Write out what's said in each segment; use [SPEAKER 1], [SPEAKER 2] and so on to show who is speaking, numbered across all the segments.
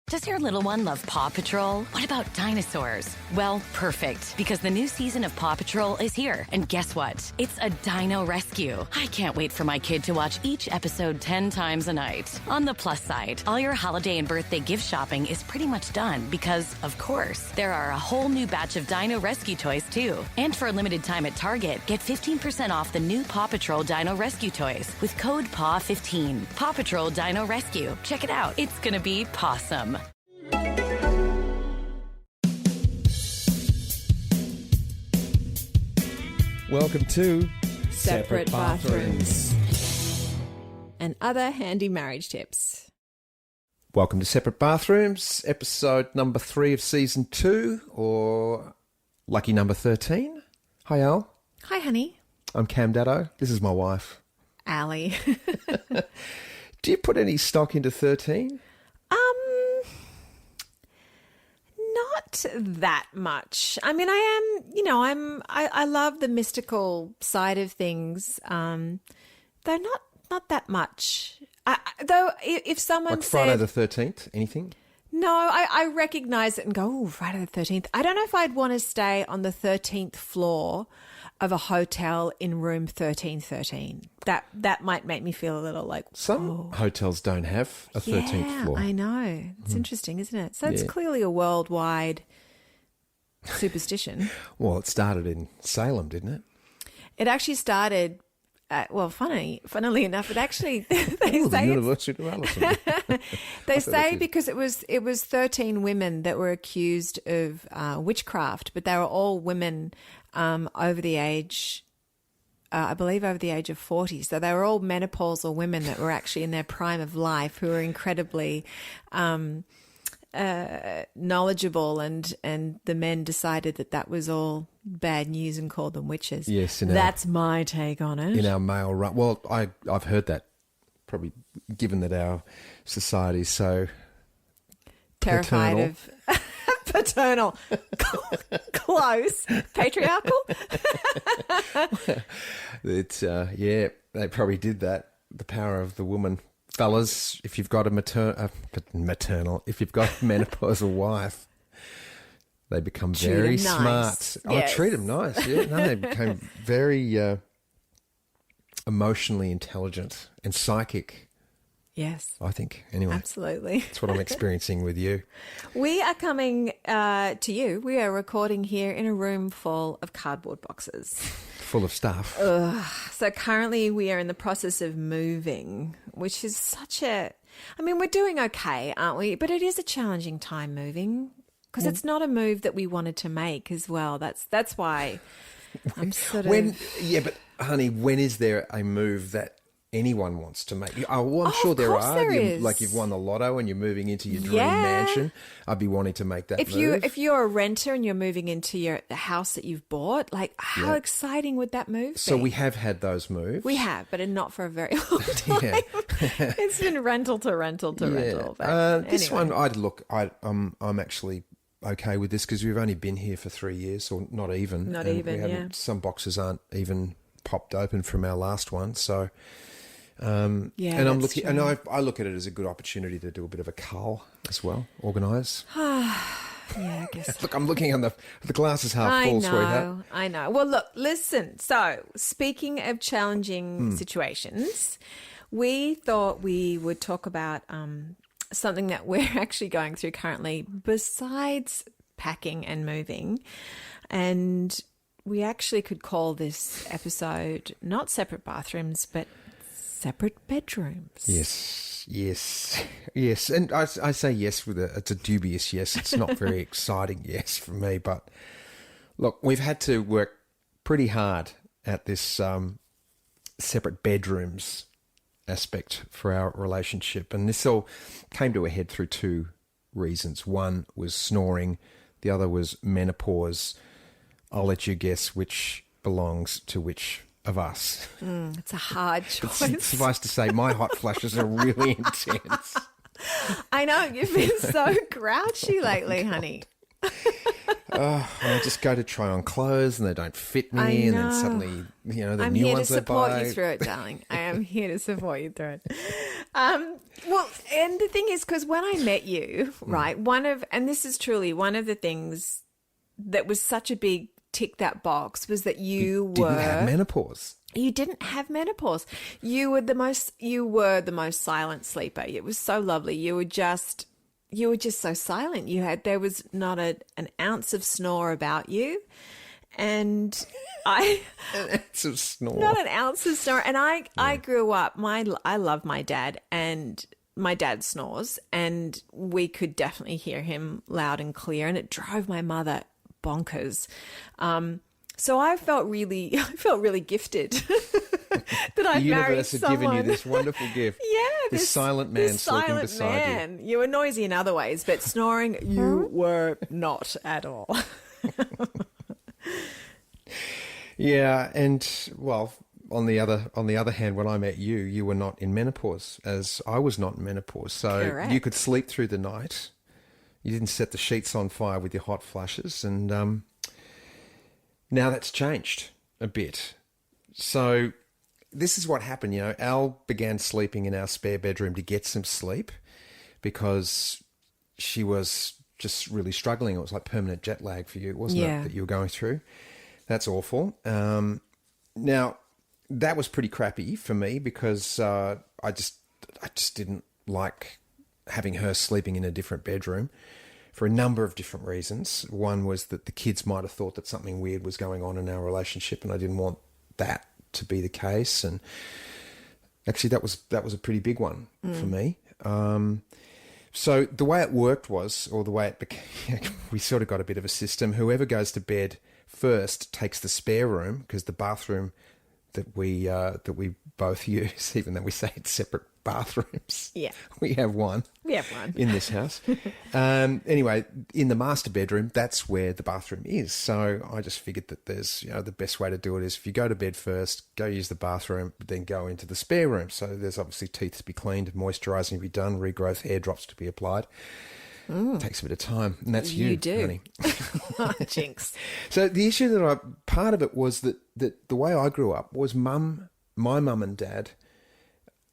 [SPEAKER 1] Does your little one love Paw Patrol? What about dinosaurs? Well, perfect, because the new season of Paw Patrol is here. And guess what? It's a dino rescue. I can't wait for my kid to watch each episode 10 times a night. On the plus side, all your holiday and birthday gift shopping is pretty much done because, of course, there are a whole new batch of dino rescue toys, too. And for a limited time at Target, get 15% off the new Paw Patrol Dino Rescue toys with code PAW15. Paw Patrol Dino Rescue. Check it out. It's gonna be pawsome.
[SPEAKER 2] Welcome to
[SPEAKER 3] Separate Bathrooms and other handy marriage tips.
[SPEAKER 2] Welcome to Separate Bathrooms, episode number 3 of season 2, or lucky number 13. Hi, Al.
[SPEAKER 3] Hi, honey.
[SPEAKER 2] I'm Cam Daddo. This is my wife.
[SPEAKER 3] Ali.
[SPEAKER 2] Do you put any stock into 13?
[SPEAKER 3] Not that much. I mean, I love the mystical side of things, though not that much. Though if someone
[SPEAKER 2] like Friday the 13th, anything?
[SPEAKER 3] No, I recognise it and go, oh, Friday the 13th. I don't know if I'd want to stay on the 13th floor of a hotel in room 1313. That might make me feel a little like,
[SPEAKER 2] some hotels don't have a 13th floor.
[SPEAKER 3] I know. It's interesting, isn't it? So it's clearly a worldwide superstition.
[SPEAKER 2] Well, it started in Salem, didn't it?
[SPEAKER 3] It actually started, funnily enough, it actually, they
[SPEAKER 2] The
[SPEAKER 3] say
[SPEAKER 2] University of Allison.
[SPEAKER 3] they say because it was 13 women that were accused of witchcraft, but they were all women over the age, I believe over the age of 40. So they were all menopausal women that were actually in their prime of life, who were incredibly knowledgeable, and the men decided that was all bad news and called them witches.
[SPEAKER 2] Yes.
[SPEAKER 3] That's my take on it.
[SPEAKER 2] In our male run. Well, I've heard that, probably given that our society is so
[SPEAKER 3] terrified
[SPEAKER 2] paternal.
[SPEAKER 3] of paternal. Close. Patriarchal.
[SPEAKER 2] It's they probably did that. The power of the woman. Fellas, if you've got a maternal, if you've got a menopausal wife, they become very smart.
[SPEAKER 3] Nice.
[SPEAKER 2] Oh,
[SPEAKER 3] Yes.
[SPEAKER 2] treat them nice. Yeah, no, they became very emotionally intelligent and psychic.
[SPEAKER 3] Yes.
[SPEAKER 2] I think. Anyway,
[SPEAKER 3] Absolutely.
[SPEAKER 2] that's what I'm experiencing with you.
[SPEAKER 3] We are coming to you. We are recording here in a room full of cardboard boxes.
[SPEAKER 2] Full of stuff.
[SPEAKER 3] So currently we are in the process of moving, which is we're doing okay, aren't we? But it is a challenging time moving, because it's not a move that we wanted to make as well. That's why I'm sort of...
[SPEAKER 2] But honey, when is there a move that anyone wants to make? I'm sure there are.
[SPEAKER 3] There is.
[SPEAKER 2] Like you've won the lotto and you're moving into your dream mansion. I'd be wanting to make that move.
[SPEAKER 3] If you're a renter and you're moving into the house that you've bought, like how exciting would that move be?
[SPEAKER 2] So we have had those moves.
[SPEAKER 3] We have, but not for a very long time. It's been rental to rental to rental. But
[SPEAKER 2] this
[SPEAKER 3] anyway.
[SPEAKER 2] one, I'm actually okay with this, because we've only been here for 3 years, or not even. Some boxes aren't even popped open from our last one, so... and I'm looking, and I look at it as a good opportunity to do a bit of a cull as well, organise.
[SPEAKER 3] Yeah, I guess.
[SPEAKER 2] Look, I'm looking on the glass is half full, sweetheart.
[SPEAKER 3] I know. Well, look, listen. So, speaking of challenging situations, we thought we would talk about something that we're actually going through currently, besides packing and moving, and we actually could call this episode not Separate Bathrooms, but Separate Bedrooms.
[SPEAKER 2] Yes. And I say yes it's a dubious yes. It's not very exciting yes for me. But look, we've had to work pretty hard at this separate bedrooms aspect for our relationship. And this all came to a head through 2 reasons. One was snoring. The other was menopause. I'll let you guess which belongs to which of us.
[SPEAKER 3] It's a hard choice.
[SPEAKER 2] It's suffice to say, my hot flashes are really intense.
[SPEAKER 3] I know, you've been so grouchy lately, honey.
[SPEAKER 2] I just go to try on clothes and they don't fit me,
[SPEAKER 3] I
[SPEAKER 2] and then
[SPEAKER 3] know.
[SPEAKER 2] suddenly, the
[SPEAKER 3] I'm
[SPEAKER 2] new
[SPEAKER 3] here to
[SPEAKER 2] ones I
[SPEAKER 3] support
[SPEAKER 2] buy.
[SPEAKER 3] you through it, darling. I am here to support you through it. Well, and the thing is, because when I met you, right, and this is truly one of the things that was such a big tick that box was that you
[SPEAKER 2] Didn't have menopause.
[SPEAKER 3] You didn't have menopause. You were the most silent sleeper. It was so lovely. You were just so silent. There was not an ounce of snore about you. And
[SPEAKER 2] An ounce of snore.
[SPEAKER 3] not an ounce of snore. And I grew up, I love my dad, and my dad snores, and we could definitely hear him loud and clear, and it drove my mother bonkers. So I felt really gifted that I
[SPEAKER 2] The
[SPEAKER 3] married
[SPEAKER 2] universe had
[SPEAKER 3] someone.
[SPEAKER 2] given you this wonderful gift.
[SPEAKER 3] Yeah,
[SPEAKER 2] this silent man
[SPEAKER 3] this
[SPEAKER 2] sleeping
[SPEAKER 3] silent
[SPEAKER 2] beside
[SPEAKER 3] man. You were noisy in other ways, but snoring you were not at all.
[SPEAKER 2] Yeah, and well, on the other hand, when I met you, you were not in menopause, as I was not in menopause. So
[SPEAKER 3] Correct.
[SPEAKER 2] you could sleep through the night. You didn't set the sheets on fire with your hot flushes, and now that's changed a bit. So this is what happened. Al began sleeping in our spare bedroom to get some sleep because she was just really struggling. It was like permanent jet lag for you, wasn't
[SPEAKER 3] Yeah.
[SPEAKER 2] it, that you were going through? That's awful. Now, that was pretty crappy for me because I just didn't like having her sleeping in a different bedroom for a number of different reasons. One was that the kids might have thought that something weird was going on in our relationship, and I didn't want that to be the case. And actually, that was a pretty big one for me. So the way it worked was, or the way it became, we sort of got a bit of a system. Whoever goes to bed first takes the spare room, because the bathroom that we both use, even though we say it's separate bathrooms,
[SPEAKER 3] Yeah.
[SPEAKER 2] we have one.
[SPEAKER 3] We have one.
[SPEAKER 2] In this house. Anyway, in the master bedroom, that's where the bathroom is. So I just figured that there's, the best way to do it is if you go to bed first, go use the bathroom, then go into the spare room. So there's obviously teeth to be cleaned, moisturising to be done, regrowth hair drops to be applied. It takes a bit of time, and that's you
[SPEAKER 3] do.
[SPEAKER 2] honey.
[SPEAKER 3] Oh, jinx.
[SPEAKER 2] So the issue part of it was that the way I grew up was my mum and dad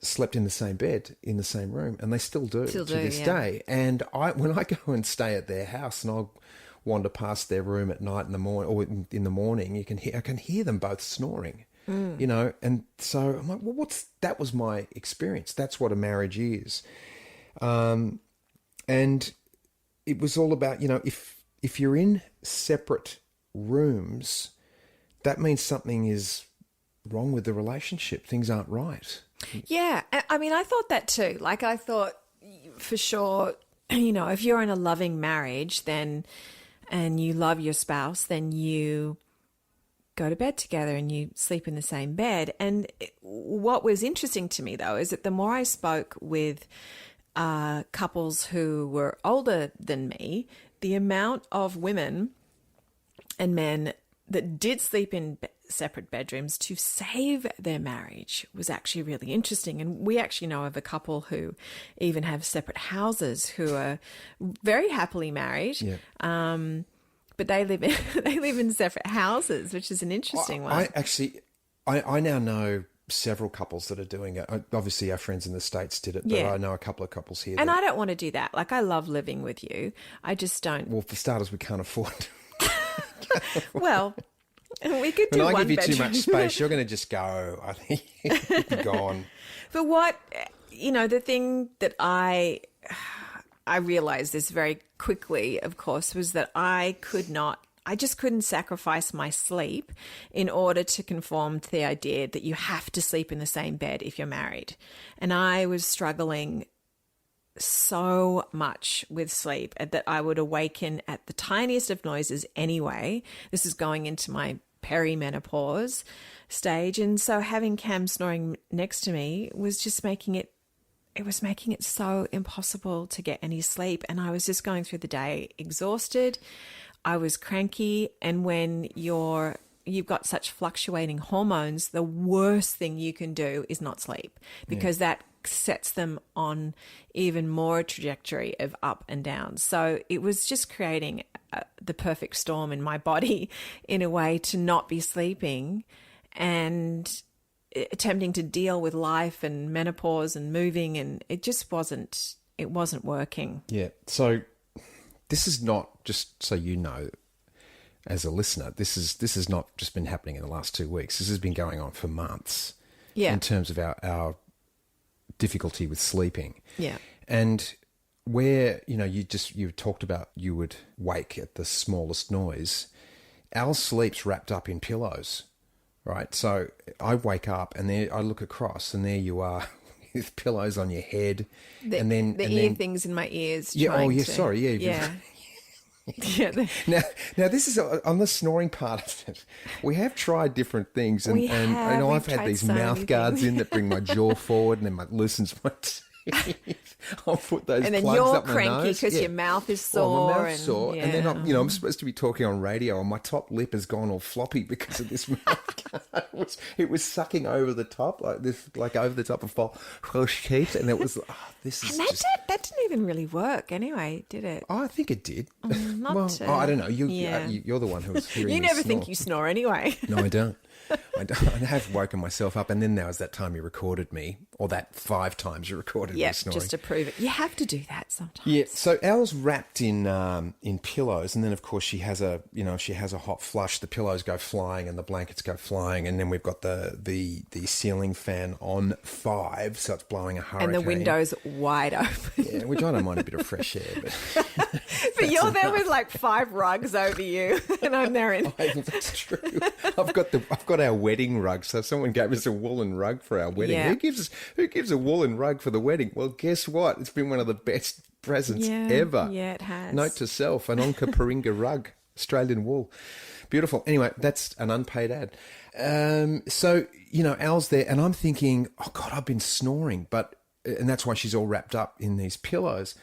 [SPEAKER 2] slept in the same bed, in the same room, and they still do to this day. And when I go and stay at their house and I'll wander past their room at night in the morning, or in the morning, I can hear them both snoring, and so I'm like, well, that was my experience. That's what a marriage is. And it was all about, if you're in separate rooms, that means something is wrong with the relationship. Things aren't right.
[SPEAKER 3] Yeah. I mean, I thought that too. Like, I thought for sure, if you're in a loving marriage, and you love your spouse, then you go to bed together and you sleep in the same bed. And what was interesting to me, though, is that the more I spoke with couples who were older than me, the amount of women and men that did sleep in separate bedrooms to save their marriage was actually really interesting. And we actually know of a couple who even have separate houses who are very happily married. Yeah. But they live in separate houses, which is an interesting one.
[SPEAKER 2] I now know several couples that are doing it. Obviously, our friends in the States did it, but I know a couple of couples here.
[SPEAKER 3] And I don't want to do that. Like, I love living with you. I just don't.
[SPEAKER 2] Well, for starters, we can't afford it.
[SPEAKER 3] Well, we could do
[SPEAKER 2] when
[SPEAKER 3] one
[SPEAKER 2] I give you
[SPEAKER 3] bedroom.
[SPEAKER 2] too much space, you're going to just go. I think you're gone.
[SPEAKER 3] But what, the thing that I realized this very quickly, of course, was that I just couldn't sacrifice my sleep in order to conform to the idea that you have to sleep in the same bed if you're married. And I was struggling so much with sleep that I would awaken at the tiniest of noises anyway. This is going into my perimenopause stage. And so having Cam snoring next to me was just making it so impossible to get any sleep. And I was just going through the day exhausted. I was cranky. And when you've got such fluctuating hormones, the worst thing you can do is not sleep, because that sets them on even more trajectory of up and down. So it was just creating the perfect storm in my body in a way to not be sleeping and attempting to deal with life and menopause and moving, and it wasn't working.
[SPEAKER 2] Yeah. So this is not, just so you know, as a listener, this has not just been happening in the last 2 weeks. This has been going on for months.
[SPEAKER 3] Yeah.
[SPEAKER 2] In terms of our difficulty with sleeping.
[SPEAKER 3] Yeah.
[SPEAKER 2] And where, you talked about you would wake at the smallest noise. Our sleep's wrapped up in pillows, right? So I wake up and there I look across and there you are with pillows on your head.
[SPEAKER 3] The ear things in my ears.
[SPEAKER 2] Yeah.
[SPEAKER 3] Yeah.
[SPEAKER 2] Yeah. Now this is on the snoring part of it. We have tried different things, and I've had these mouth guards in that bring my jaw forward, and then loosens my teeth. I'll put those.
[SPEAKER 3] And then
[SPEAKER 2] plugs
[SPEAKER 3] you're
[SPEAKER 2] up my
[SPEAKER 3] cranky
[SPEAKER 2] nose.
[SPEAKER 3] because your mouth is sore.
[SPEAKER 2] Well, my mouth's sore, and then I'm supposed to be talking on radio, and my top lip has gone all floppy because of this mouth guard. It was sucking over the top like this, like over the top of false teeth, and it was. This is.
[SPEAKER 3] And that didn't even really work anyway, did it?
[SPEAKER 2] Oh, I think it did.
[SPEAKER 3] I
[SPEAKER 2] don't know. You're the one who was hearing.
[SPEAKER 3] You
[SPEAKER 2] me
[SPEAKER 3] never
[SPEAKER 2] snore.
[SPEAKER 3] think you snore anyway.
[SPEAKER 2] No, I don't. I have woken myself up, and then there was that time you recorded me, or that 5 times you recorded me snoring.
[SPEAKER 3] Just to prove it. You have to do that sometimes.
[SPEAKER 2] Yeah. So Al's wrapped in pillows, and then of course she has a hot flush. The pillows go flying, and the blankets go flying, and then we've got the ceiling fan on 5, so it's blowing a hurricane.
[SPEAKER 3] And the windows wide open.
[SPEAKER 2] Yeah, which I don't mind a bit of fresh air, but
[SPEAKER 3] but you're there with like 5 rugs over you, and I'm there in.
[SPEAKER 2] That's true. I've got our wedding rug. So someone gave us a woolen rug for our wedding.
[SPEAKER 3] Yeah.
[SPEAKER 2] Who gives a woolen rug for the wedding? Well, guess what? It's been one of the best presents ever.
[SPEAKER 3] Yeah, it has.
[SPEAKER 2] Note to self: an Onka Paringa rug, Australian wool, beautiful. Anyway, that's an unpaid ad. So Al's there, and I'm thinking, oh God, I've been snoring, and that's why she's all wrapped up in these pillows.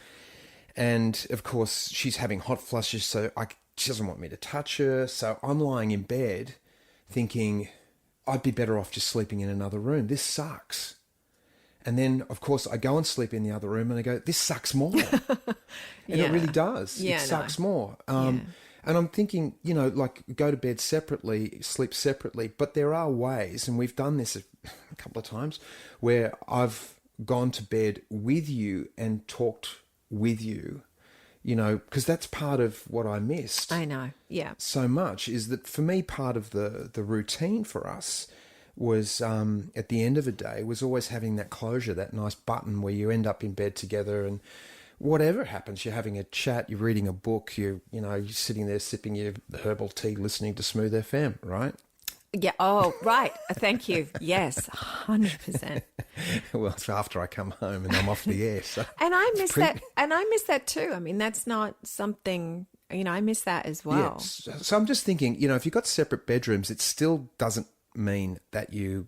[SPEAKER 2] And of course, she's having hot flushes, so she doesn't want me to touch her. So I'm lying in bed thinking, I'd be better off just sleeping in another room. This sucks. And then, of course, I go and sleep in the other room and I go, this sucks more. And it really does.
[SPEAKER 3] Yeah,
[SPEAKER 2] it sucks more. And I'm thinking, go to bed separately, sleep separately. But there are ways, and we've done this a couple of times, where I've gone to bed with you and talked with you. Because that's part of what I missed.
[SPEAKER 3] I know, yeah.
[SPEAKER 2] So much is that for me, part of the routine for us was at the end of a day was always having that closure, that nice button where you end up in bed together, and whatever happens, you're having a chat, you're reading a book, you're sitting there sipping your herbal tea, listening to Smooth FM, right?
[SPEAKER 3] Yeah. Oh, right. Thank you. Yes, 100%.
[SPEAKER 2] Well, it's after I come home and I'm off the air. So
[SPEAKER 3] and I miss that. And I miss that too. I mean, that's not something, I miss that as well.
[SPEAKER 2] Yeah. So I'm just thinking, if you've got separate bedrooms, it still doesn't mean that you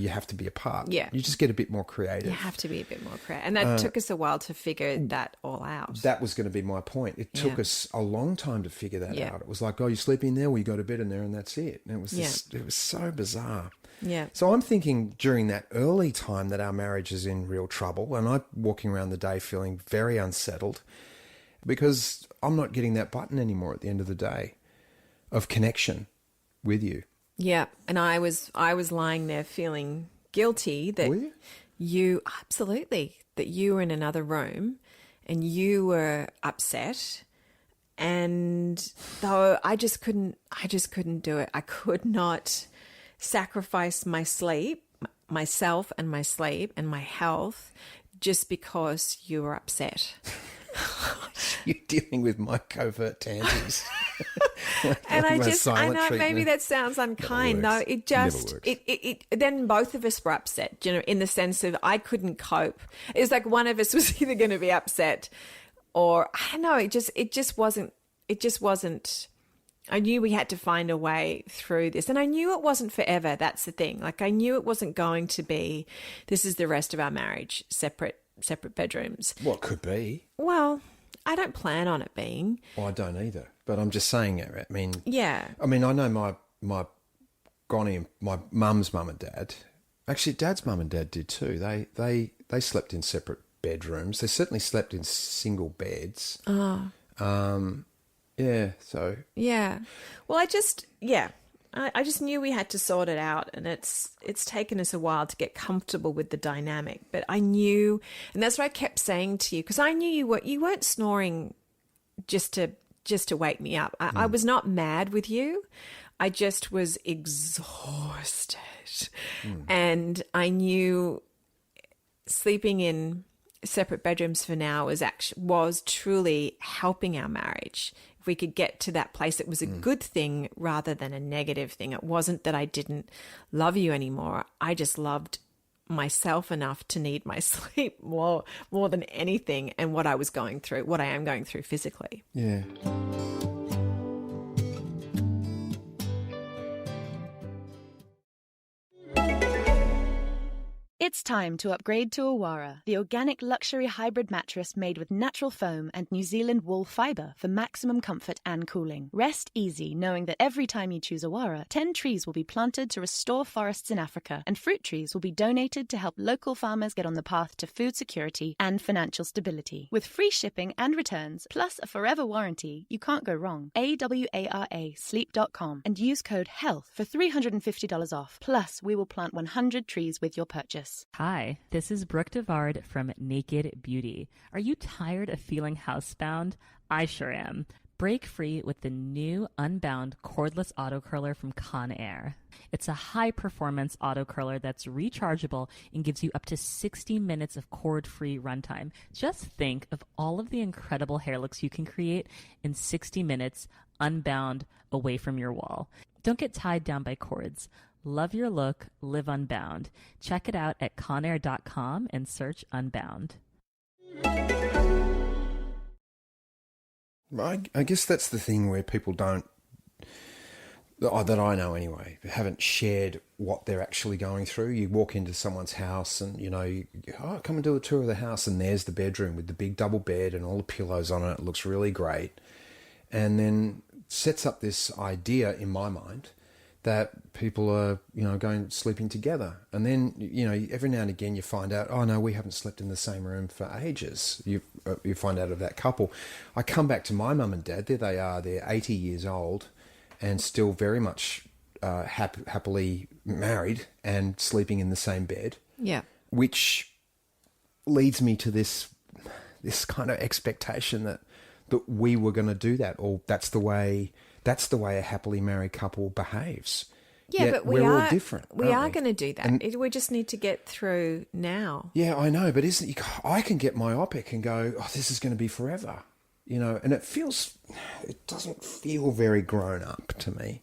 [SPEAKER 2] have to be apart.
[SPEAKER 3] Yeah.
[SPEAKER 2] You just get a bit more creative.
[SPEAKER 3] You have to be a bit more creative. And that took us a while to figure that all out.
[SPEAKER 2] That was going to be my point. It took us a long time to figure that out. It was like, oh, you sleep in there, well, you go to bed in there, and that's it. And it was it was so bizarre.
[SPEAKER 3] Yeah.
[SPEAKER 2] So I'm thinking during that early time that our marriage is in real trouble, and I'm walking around the day feeling very unsettled because I'm not getting that button anymore at the end of the day of connection with you.
[SPEAKER 3] Yeah, and I was lying there feeling guilty that
[SPEAKER 2] Were you?
[SPEAKER 3] that you were in another room and you were upset, and though I just couldn't do it. I could not sacrifice my sleep, myself and my sleep and my health just because you were upset.
[SPEAKER 2] You're dealing with my covert tantrums.
[SPEAKER 3] And I know
[SPEAKER 2] treatment.
[SPEAKER 3] maybe that sounds unkind. No, it just, it then both of us were upset, in the sense of I couldn't cope. It was like one of us was either going to be upset or I don't know, it just wasn't, I knew we had to find a way through this, and I knew it wasn't forever. That's the thing. Like I knew it wasn't going to be, this is the rest of our marriage, separate bedrooms.
[SPEAKER 2] Well, it could be.
[SPEAKER 3] Well, I don't plan on it being.
[SPEAKER 2] Well, I don't either. But I'm just saying, I mean...
[SPEAKER 3] Yeah.
[SPEAKER 2] I mean, I know my Granny and my mum's mum and dad... Actually, Dad's mum and dad did too. They they slept in separate bedrooms. They certainly slept in single beds.
[SPEAKER 3] Oh.
[SPEAKER 2] Yeah, so...
[SPEAKER 3] Yeah. Well, I just knew we had to sort it out, and it's taken us a while to get comfortable with the dynamic. But I knew, and that's what I kept saying to you, because I knew you weren't snoring just to wake me up. I was not mad with you. I just was exhausted. And I knew sleeping in separate bedrooms for now was truly helping our marriage. If we could get to that place, it was a good thing rather than a negative thing. It wasn't that I didn't love you anymore. I just loved myself enough to need my sleep more than anything, and what I am going through physically.
[SPEAKER 2] Yeah.
[SPEAKER 4] It's time to upgrade to Awara, the organic luxury hybrid mattress made with natural foam and New Zealand wool fibre for maximum comfort and cooling. Rest easy knowing that every time you choose Awara, 10 trees will be planted to restore forests in Africa, and fruit trees will be donated to help local farmers get on the path to food security and financial stability. With free shipping and returns, plus a forever warranty, you can't go wrong. AWARA sleep.com and use code HEALTH for $350 off. Plus, we will plant 100 trees with your purchase.
[SPEAKER 5] Hi, this is Brooke Devard from Naked Beauty. Are you tired of feeling housebound? I sure am. Break free with the new Unbound cordless auto curler from Conair. It's a high-performance auto curler that's rechargeable and gives you up to 60 minutes of cord-free runtime. Just think of all of the incredible hair looks you can create in 60 minutes unbound away from your wall. Don't get tied down by cords. Love your look, live unbound. Check it out at conair.com and search Unbound.
[SPEAKER 2] I guess that's the thing where people don't, that I know anyway, haven't shared what they're actually going through. You walk into someone's house and, you go, come and do a tour of the house, and there's the bedroom with the big double bed and all the pillows on it. It looks really great. And then sets up this idea in my mind that people are, sleeping together. And then, every now and again you find out, oh no, we haven't slept in the same room for ages. You find out of that couple. I come back to my mum and dad. There they are. They're 80 years old and still very much happily married and sleeping in the same bed. Yeah. Which leads me to this kind of expectation that we were going to do that, or that's the way a happily married couple behaves.
[SPEAKER 3] Yeah,
[SPEAKER 2] yet
[SPEAKER 3] but
[SPEAKER 2] we're all different.
[SPEAKER 3] We are going to do that. We just need to get through now.
[SPEAKER 2] Yeah, I know, but I can get myopic and go, oh, this is going to be forever, and it doesn't feel very grown up to me.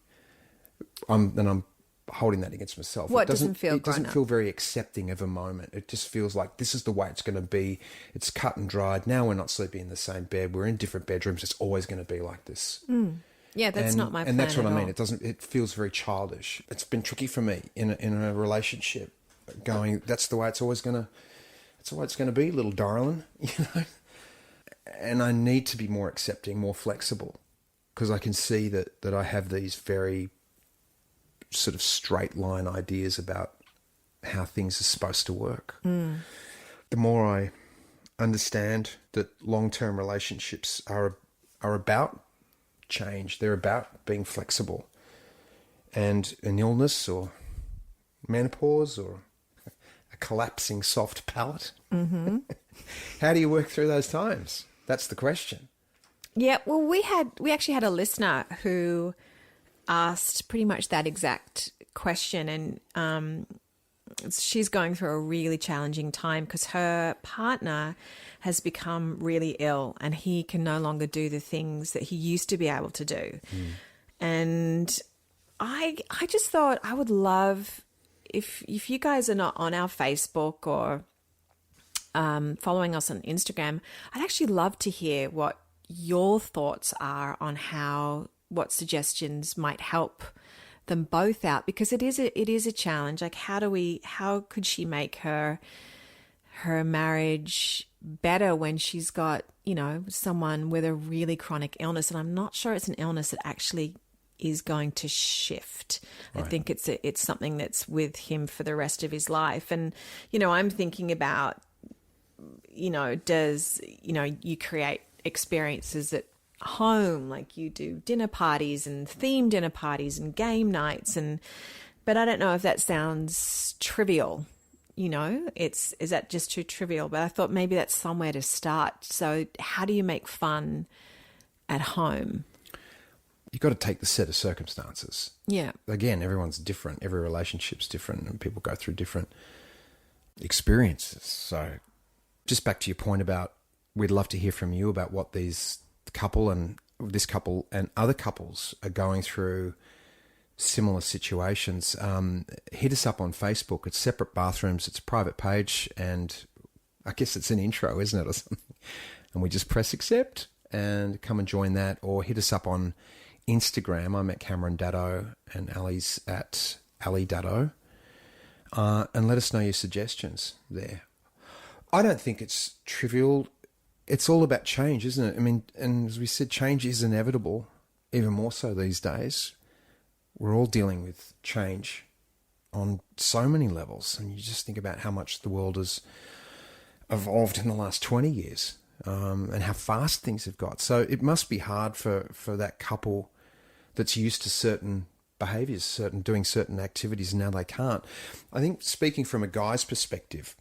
[SPEAKER 2] I'm holding that against myself.
[SPEAKER 3] What doesn't feel grown up?
[SPEAKER 2] It doesn't feel very accepting of a moment. It just feels like this is the way it's going to be. It's cut and dried. Now we're not sleeping in the same bed. We're in different bedrooms. It's always going to be like this.
[SPEAKER 3] Mm. Yeah, that's not my plan.
[SPEAKER 2] And that's what I mean.
[SPEAKER 3] All.
[SPEAKER 2] It feels very childish. It's been tricky for me in a relationship. Going, that's the way it's always going to be, little darling. And I need to be more accepting, more flexible, because I can see that I have these very sort of straight line ideas about how things are supposed to work. Mm. The more I understand that long-term relationships are about change, they're about being flexible, and an illness or menopause or a collapsing soft palate. Mm-hmm. How do you work through those times? That's the question.
[SPEAKER 3] Yeah, well, we actually had a listener who asked pretty much that exact question, and she's going through a really challenging time because her partner has become really ill and he can no longer do the things that he used to be able to do. Mm. And I just thought I would love if you guys are not on our Facebook or following us on Instagram, I'd actually love to hear what your thoughts are on what suggestions might help them both out, because it is a challenge. Like, how could she make her marriage better when she's got, someone with a really chronic illness? And I'm not sure it's an illness that actually is going to shift. Right. I think it's something that's with him for the rest of his life. And, I'm thinking about you create experiences at home, like you do dinner parties and themed dinner parties and game nights, but I don't know if that sounds trivial. Is that just too trivial? But I thought maybe that's somewhere to start. So how do you make fun at home?
[SPEAKER 2] You've got to take the set of circumstances.
[SPEAKER 3] Yeah.
[SPEAKER 2] Again, everyone's different. Every relationship's different, and people go through different experiences. So just back to your point about, we'd love to hear from you about what this couple and other couples are going through similar situations. Hit us up on Facebook. It's Separate Bathrooms. It's a private page, and I guess it's an intro, isn't it, or something? And we just press accept and come and join that, or hit us up on Instagram. I'm at Cameron Daddo and Ali's at Ali Daddo, and let us know your suggestions there. I don't think it's trivial. It's all about change, isn't it? I mean, and as we said, change is inevitable, even more so these days. We're all dealing with change on so many levels. And you just think about how much the world has evolved in the last 20 years, and how fast things have got. So it must be hard for that couple that's used to certain behaviours, doing certain activities, and now they can't. I think, speaking from a guy's perspective,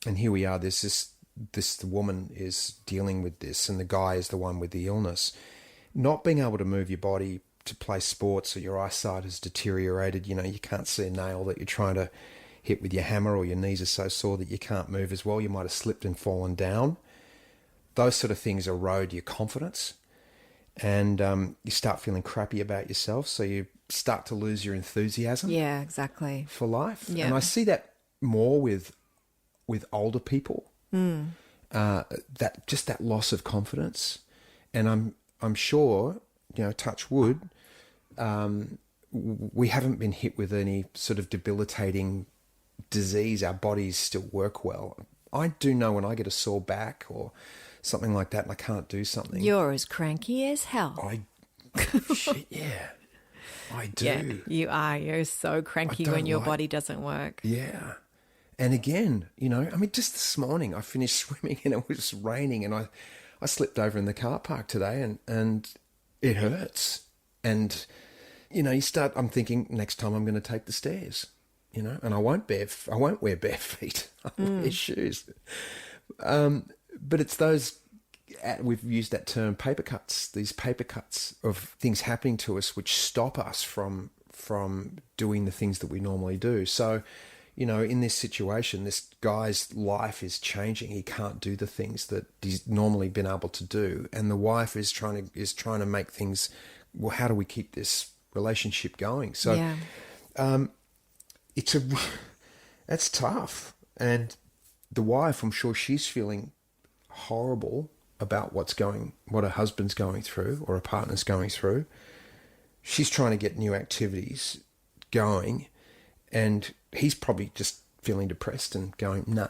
[SPEAKER 2] and here we are, the woman is dealing with this, and the guy is the one with the illness. Not being able to move your body to play sports, or your eyesight has deteriorated. You can't see a nail that you're trying to hit with your hammer, or your knees are so sore that you can't move as well. You might have slipped and fallen down. Those sort of things erode your confidence, and you start feeling crappy about yourself. So you start to lose your enthusiasm.
[SPEAKER 3] Yeah, exactly.
[SPEAKER 2] For life.
[SPEAKER 3] Yeah.
[SPEAKER 2] And I see that more with older people. That loss of confidence. And I'm sure, touch wood, we haven't been hit with any sort of debilitating disease. Our bodies still work well. I do know when I get a sore back or something like that and I can't do something.
[SPEAKER 3] You're as cranky as hell.
[SPEAKER 2] Shit, yeah. I do.
[SPEAKER 3] Yeah, you are. You're so cranky when your body doesn't work.
[SPEAKER 2] Yeah. And again, just this morning I finished swimming and it was raining, and I slipped over in the car park today and it hurts. And, I'm thinking next time I'm going to take the stairs, and I won't wear bare feet. I'll wear shoes. But it's those, we've used that term, these paper cuts of things happening to us which stop us from doing the things that we normally do. So, in this situation, this guy's life is changing. He can't do the things that he's normally been able to do, and the wife is trying to make things. Well, how do we keep this relationship going? So, yeah. That's tough. And the wife, I'm sure she's feeling horrible about what her husband's going through, or her partner's going through. She's trying to get new activities going, and he's probably just feeling depressed and going, nah,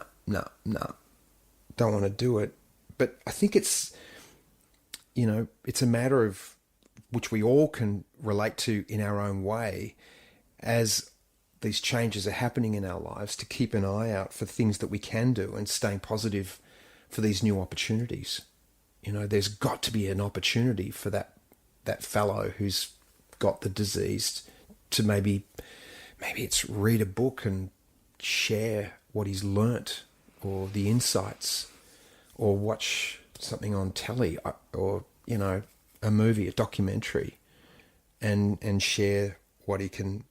[SPEAKER 2] don't want to do it. But I think it's a matter of which we all can relate to in our own way as these changes are happening in our lives, to keep an eye out for things that we can do and staying positive for these new opportunities. There's got to be an opportunity for that fellow who's got the disease to maybe it's read a book and share what he's learnt, or the insights, or watch something on telly, or a movie, a documentary, and share what he can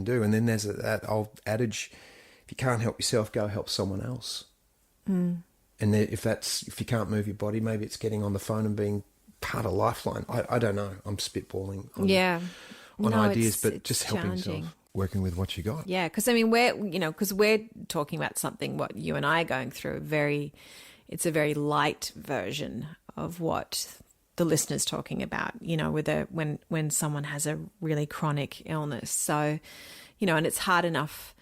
[SPEAKER 2] do. And then there's that old adage: if you can't help yourself, go help someone else. And if you can't move your body, maybe it's getting on the phone and being part of Lifeline. I don't know. I'm spitballing on ideas, but just helping yourself, working with what you got.
[SPEAKER 3] Yeah, because we're talking about something what you and I are going through. It's a very light version of what the listener's talking about. When someone has a really chronic illness. So, and it's hard enough.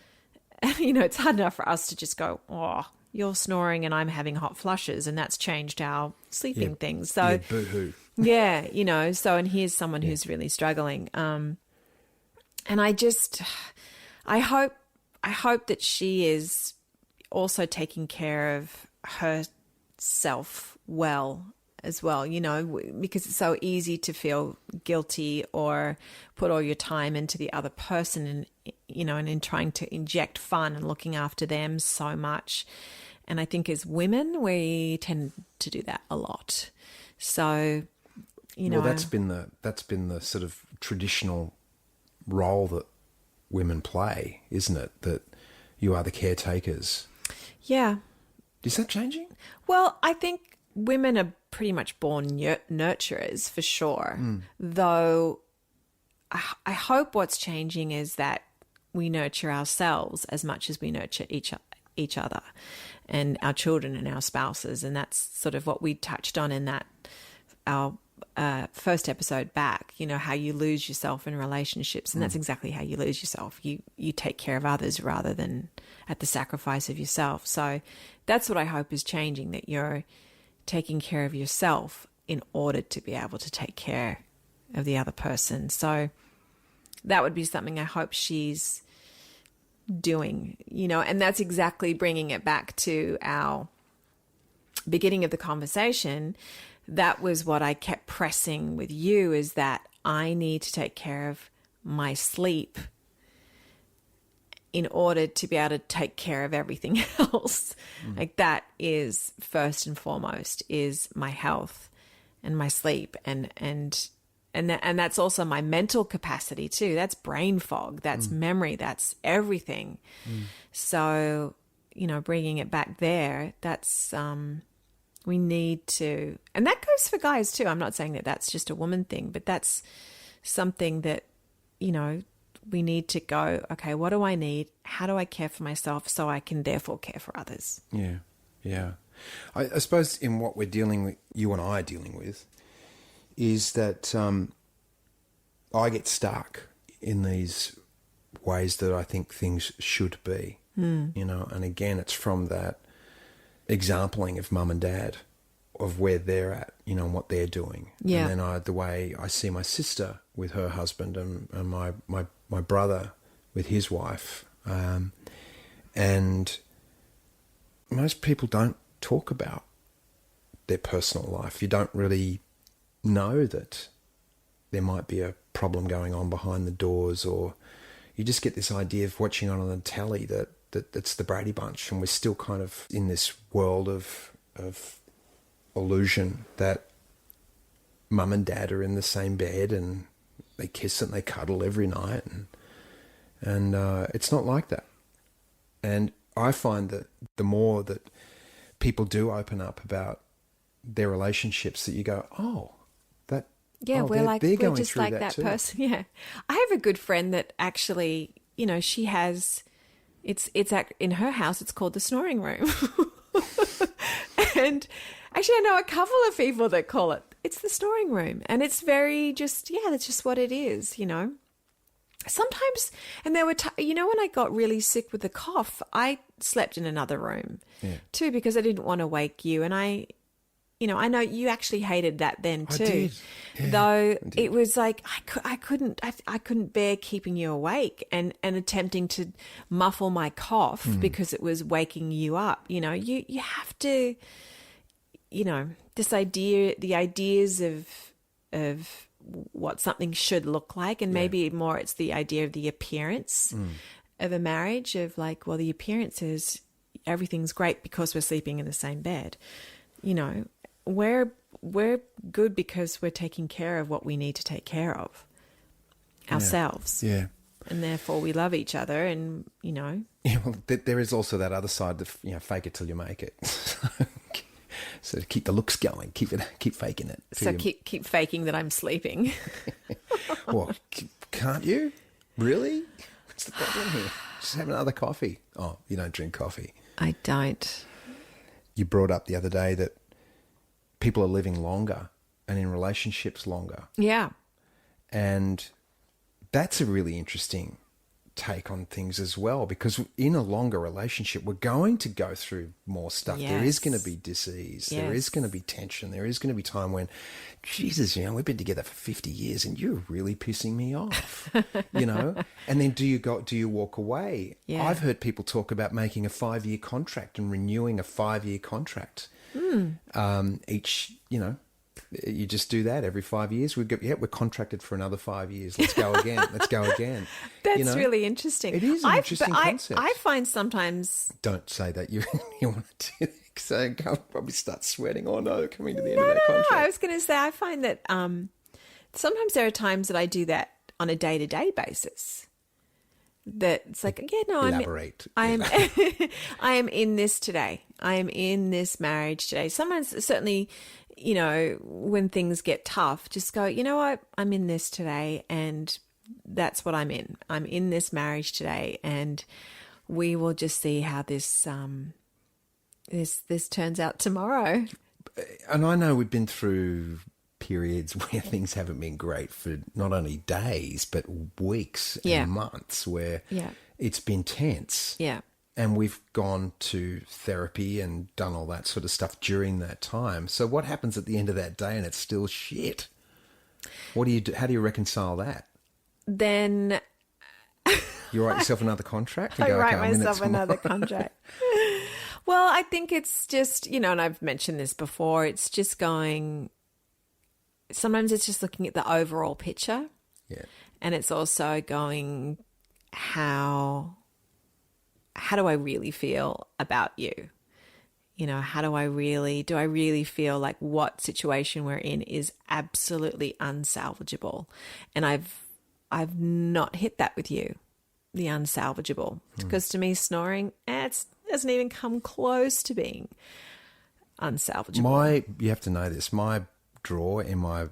[SPEAKER 3] It's hard enough for us to just go, oh, you're snoring and I'm having hot flushes, and that's changed our sleeping things. So,
[SPEAKER 2] boo-hoo.
[SPEAKER 3] Yeah, so, and here's someone who's really struggling. And I hope that she is also taking care of herself well as well, because it's so easy to feel guilty or put all your time into the other person and, and in trying to inject fun and looking after them so much. And I think as women, we tend to do that a lot. So,
[SPEAKER 2] well, that's been the sort of traditional role that women play, isn't it? That you are the caretakers.
[SPEAKER 3] Yeah.
[SPEAKER 2] Is that changing?
[SPEAKER 3] Well, I think women are pretty much born nurturers for sure. Though I hope what's changing is that we nurture ourselves as much as we nurture each other and our children and our spouses. And that's sort of what we touched on in our first episode back, how you lose yourself in relationships. And that's exactly how you lose yourself. You take care of others rather than at the sacrifice of yourself. So that's what I hope is changing, that you're taking care of yourself in order to be able to take care of the other person. So that would be something I hope she's doing, and that's exactly bringing it back to our beginning of the conversation. That was what I kept pressing with you, is that I need to take care of my sleep in order to be able to take care of everything else. Like that is first and foremost, is my health and my sleep and that's also my mental capacity too. That's brain fog, that's memory, that's everything. So, bringing it back there, that's we need to, and that goes for guys too. I'm not saying that that's just a woman thing, but that's something that, we need to go, okay, what do I need? How do I care for myself so I can therefore care for others?
[SPEAKER 2] Yeah, yeah. I suppose in what we're dealing with, you and I are dealing with, is that I get stuck in these ways that I think things should be, and again, it's from that exampling of mum and dad, of where they're at, and what they're doing.
[SPEAKER 3] Yeah.
[SPEAKER 2] And then the way I see my sister with her husband and my brother with his wife. And most people don't talk about their personal life. You don't really know that there might be a problem going on behind the doors, or you just get this idea of watching on the telly that it's the Brady Bunch, and we're still kind of in this world of illusion that mum and dad are in the same bed and they kiss and they cuddle every night, and it's not like that. And I find that the more that people do open up about their relationships, that you go,
[SPEAKER 3] we're just like that person. Yeah, I have a good friend that actually, she has, it's in her house. It's called the snoring room, and actually, I know a couple of people that call it's the snoring room, and it's very just, that's just what it is, Sometimes, and there were, when I got really sick with the cough, I slept in another room too, because I didn't want to wake you. And I know you actually hated that then too.
[SPEAKER 2] I did. Yeah,
[SPEAKER 3] though it was like, I couldn't bear keeping you awake and attempting to muffle my cough because it was waking you up. You have to, the ideas of what something should look like, and maybe more it's the idea of the appearance of a marriage, of like, well, the appearance is everything's great because we're sleeping in the same bed. We're good because we're taking care of what we need to take care of ourselves.
[SPEAKER 2] Yeah.
[SPEAKER 3] And therefore we love each other, and
[SPEAKER 2] Yeah, well, there is also that other side of, fake it till you make it. So keep the looks going, keep faking it.
[SPEAKER 3] So keep faking that I'm sleeping.
[SPEAKER 2] What? Can't you? Really? What's the problem here? Just have another coffee. Oh, you don't drink coffee.
[SPEAKER 3] I don't.
[SPEAKER 2] You brought up the other day that people are living longer and in relationships longer.
[SPEAKER 3] Yeah.
[SPEAKER 2] And that's a really interesting take on things as well, because in a longer relationship, we're going to go through more stuff. There is going to be disease. There is going to be tension. There is going to be time when, Jesus, we've been together for 50 years and you're really pissing me off, And then do you walk away?
[SPEAKER 3] Yeah.
[SPEAKER 2] I've heard people talk about making a 5-year contract and renewing a 5-year contract. Each, you just do that every 5 years. We're contracted for another 5 years. Let's go again. Let's go again.
[SPEAKER 3] That's really interesting.
[SPEAKER 2] It is an interesting concept.
[SPEAKER 3] I find sometimes...
[SPEAKER 2] Don't say that you want to do it, because I'll probably start sweating. Oh, no, coming to the end of that contract.
[SPEAKER 3] No, I was going to say, I find that sometimes there are times that I do that on a day-to-day basis. That it's like,
[SPEAKER 2] Elaborate.
[SPEAKER 3] I am in this today. I am in this marriage today. Sometimes, certainly, when things get tough, just go, you know what? I'm in this today, and that's what I'm in. I'm in this marriage today, and we will just see how this this turns out tomorrow.
[SPEAKER 2] And I know we've been through periods where things haven't been great for not only days but weeks and months, where it's been tense.
[SPEAKER 3] Yeah.
[SPEAKER 2] And we've gone to therapy and done all that sort of stuff during that time. So what happens at the end of that day and it's still shit? What do you do? How do you reconcile that?
[SPEAKER 3] Then
[SPEAKER 2] you write yourself another contract? And
[SPEAKER 3] I
[SPEAKER 2] go,
[SPEAKER 3] write
[SPEAKER 2] okay,
[SPEAKER 3] myself another contract. Well, I think it's just, and I've mentioned this before, it's just going... Sometimes it's just looking at the overall picture.
[SPEAKER 2] Yeah.
[SPEAKER 3] And it's also going, how do I really feel about you? How do I really feel like what situation we're in is absolutely unsalvageable? And I've not hit that with you, the unsalvageable. Because to me, snoring, it doesn't even come close to being unsalvageable.
[SPEAKER 2] You have to know this, my drawer in my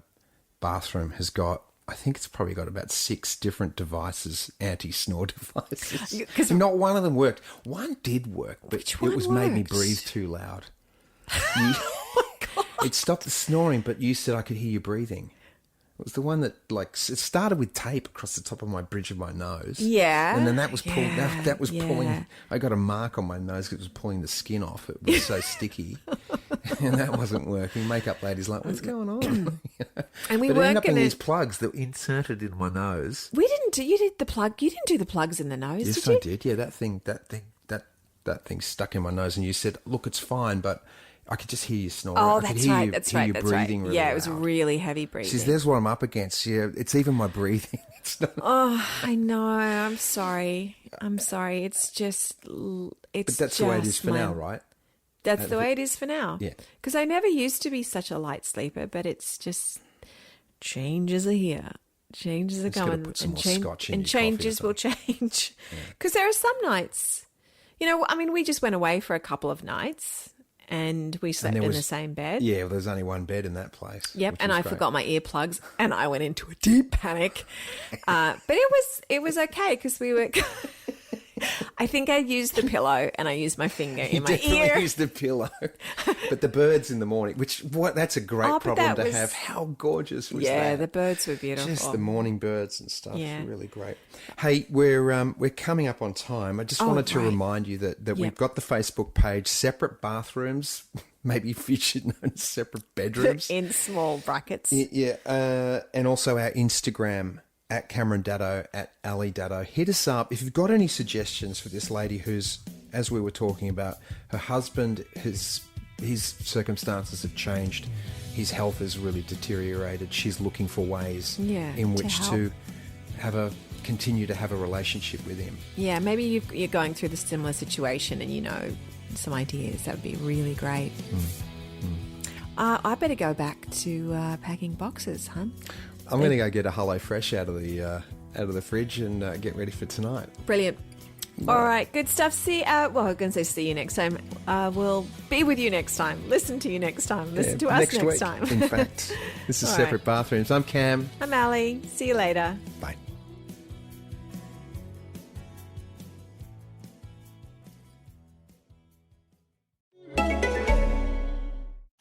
[SPEAKER 2] bathroom has got, I think it's probably got about 6 different devices, anti-snore devices. Because not one of them worked. One did work, but
[SPEAKER 3] Which one
[SPEAKER 2] made me
[SPEAKER 3] worked?
[SPEAKER 2] breathe too loud. It stopped the snoring, but you said I could hear you breathing. It was the one that, it started with tape across the top of my bridge of my nose.
[SPEAKER 3] Yeah.
[SPEAKER 2] And then that was pulled. That was
[SPEAKER 3] Yeah.
[SPEAKER 2] pulling. I got a mark on my nose because it was pulling the skin off. It was so sticky, and that wasn't working. Makeup lady's like, "What's going on?"
[SPEAKER 3] And we
[SPEAKER 2] but it
[SPEAKER 3] weren't
[SPEAKER 2] ended up in
[SPEAKER 3] gonna...
[SPEAKER 2] these plugs that were inserted in my nose.
[SPEAKER 3] We didn't do... You did the plug. You didn't do the plugs in the nose,
[SPEAKER 2] Yes,
[SPEAKER 3] did you?
[SPEAKER 2] I did. Yeah, that thing stuck in my nose, and you said, "Look, it's fine," but I could just hear you snoring.
[SPEAKER 3] Oh,
[SPEAKER 2] I could
[SPEAKER 3] that's
[SPEAKER 2] hear
[SPEAKER 3] right.
[SPEAKER 2] you,
[SPEAKER 3] That's
[SPEAKER 2] hear
[SPEAKER 3] right.
[SPEAKER 2] you
[SPEAKER 3] That's
[SPEAKER 2] breathing
[SPEAKER 3] right.
[SPEAKER 2] really
[SPEAKER 3] Yeah, it was
[SPEAKER 2] loud.
[SPEAKER 3] really heavy breathing.
[SPEAKER 2] She says, "There's what I'm up against." Yeah, it's even my breathing. It's not.
[SPEAKER 3] Oh, I know. I'm sorry. It's just...
[SPEAKER 2] But that's the way it is for now, right?
[SPEAKER 3] That's the way it is for now.
[SPEAKER 2] Yeah.
[SPEAKER 3] Because I never used to be such a light sleeper, but it's just... Changes are here. Changes are
[SPEAKER 2] Just gotta
[SPEAKER 3] going.
[SPEAKER 2] put some
[SPEAKER 3] and
[SPEAKER 2] more scotch in
[SPEAKER 3] and
[SPEAKER 2] your coffee or
[SPEAKER 3] changes will change. Because there are some nights... we just went away for a couple of nights and we slept in the same bed.
[SPEAKER 2] Yeah, well, there's only one bed in that place.
[SPEAKER 3] Yep,
[SPEAKER 2] which
[SPEAKER 3] and
[SPEAKER 2] was
[SPEAKER 3] I
[SPEAKER 2] great.
[SPEAKER 3] forgot my earplugs and I went into a deep panic. But it was okay because we were... I think I used the pillow and I used my finger in my
[SPEAKER 2] Definitely
[SPEAKER 3] ear.
[SPEAKER 2] use the pillow. But the birds in the morning, that's a great
[SPEAKER 3] but
[SPEAKER 2] problem
[SPEAKER 3] that
[SPEAKER 2] to
[SPEAKER 3] was-
[SPEAKER 2] have. How gorgeous was
[SPEAKER 3] Yeah,
[SPEAKER 2] that?
[SPEAKER 3] the birds were beautiful.
[SPEAKER 2] Just the morning birds and stuff.
[SPEAKER 3] Yeah.
[SPEAKER 2] Really great. Hey, we're coming up on time. I just wanted to
[SPEAKER 3] right.
[SPEAKER 2] remind you that we've got the Facebook page, separate bathrooms, maybe future known as separate bedrooms.
[SPEAKER 3] In small brackets.
[SPEAKER 2] Yeah, and also our Instagram at Cameron Daddo, at Ali Daddo. Hit us up if you've got any suggestions for this lady who's, as we were talking about, her husband, his circumstances have changed. His health has really deteriorated. She's looking for ways in
[SPEAKER 3] to
[SPEAKER 2] which
[SPEAKER 3] help.
[SPEAKER 2] to continue to have a relationship with him.
[SPEAKER 3] Yeah, maybe you're going through the similar situation and some ideas. That would be really great. I better go back to packing boxes, hun.
[SPEAKER 2] I'm going to go get a Hello Fresh out of the fridge and get ready for tonight.
[SPEAKER 3] Brilliant. All right, good stuff. I'm going to say see you next time. We'll be with you next time. Listen to you next time. Listen to us next
[SPEAKER 2] week,
[SPEAKER 3] time.
[SPEAKER 2] In fact, this is
[SPEAKER 3] All
[SPEAKER 2] Separate
[SPEAKER 3] right.
[SPEAKER 2] Bathrooms. I'm Cam.
[SPEAKER 3] I'm Ali. See you later.
[SPEAKER 2] Bye.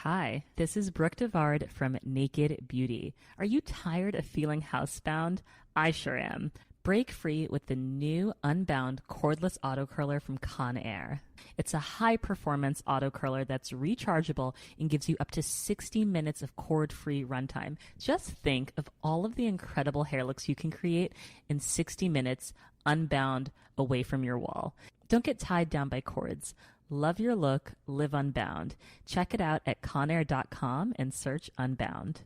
[SPEAKER 5] Hi, this is Brooke Devard from Naked Beauty. Are you tired of feeling housebound? I sure am. Break free with the new Unbound cordless auto curler from Conair. It's a high-performance auto curler that's rechargeable and gives you up to 60 minutes of cord-free runtime. Just think of all of the incredible hair looks you can create in 60 minutes unbound away from your wall. Don't get tied down by cords. Love your look, live unbound. Check it out at conair.com and search Unbound.